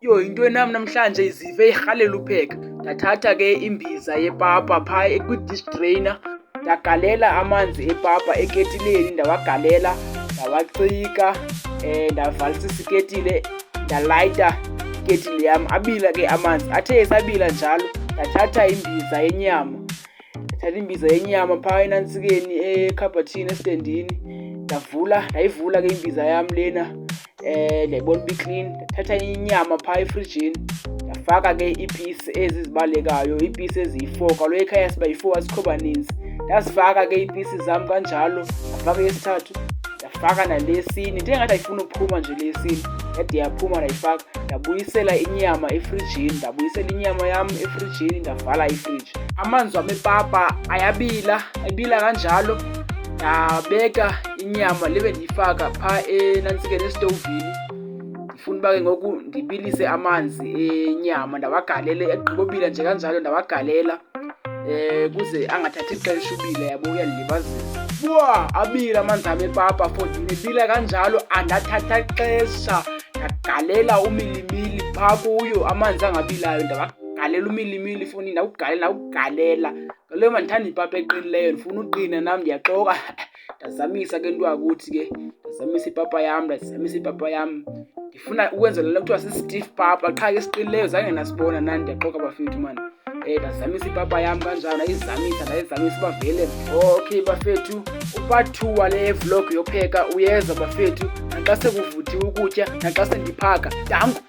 Into nami namhlanje izive ihalela upheka. Ndathatha ke imbiza yepapa phaa kwi-dish drainer, ndagalela amanzi epapa eketileni, ndawagalela, ndawacika, ndavalisa isiketile, ndalayita iketile yam. Abila ke amanzi. Athe esabila njalo, ndathatha imbiza yenyama phaa enantsikeni ekhabhathini estendini. Ndayivula ke imbiza yam lena, ndayibona uba i-clean. Ndathatha inyama phaa efrijini, ndafaka ke iipisi ezi zibalekayo, iipisi eziyi-4. Kaloku ekhaya siba yi-4 asikho baninzi. Ndazifaka ke iipisi zam kanjalo, ndafaka eyesithathu, ndafaka naleyesine. Into engathi ayifuni uphuma nje leyesine, yade yaphuma ndayifaka. Ndabuyisela inyama yam efrijini, ndavala ifriji. Amanzi wam epapa ayabila kanjalo. Ndabeka inyama le bendiyifaka phaa enantsikeni esitovini. Ndifuna uba ke ngoku ndibilise amanzi enyama, ndawagalela. Egqibobila nje kanjalo ndawagalela ukuze angathathi ixesha ubila, yabo uyandilibazisa. Abila amanzi am epapa for ebila kanjalo, andathatha xesha. Ndagalela umilimili phaa kuyo, amanzi angabilayo ndawagalela umilimili efowunini, ndawugalela. Kaloku mandithanda ipapa eqinileyo, ndifuna uqina nam, ndiyaxoka. Ndazamisa ke nto yakuthi ke, ndazamisa ipapa yam. Ndifuna ukwenzela le kuthiwa si-stiff papa, qha ke esiqinileyo zange ndasibona nani, ndiyaxoka bafethu mani. Ndazamisa ipapa yam kanjalo, ndayizamisa uba vele. Okay bafethu, u-part 2 wale vlog yopheka uyeza bafethu, naxa sekuvuthiwe ukutya, naxa sendiphaka. Danko.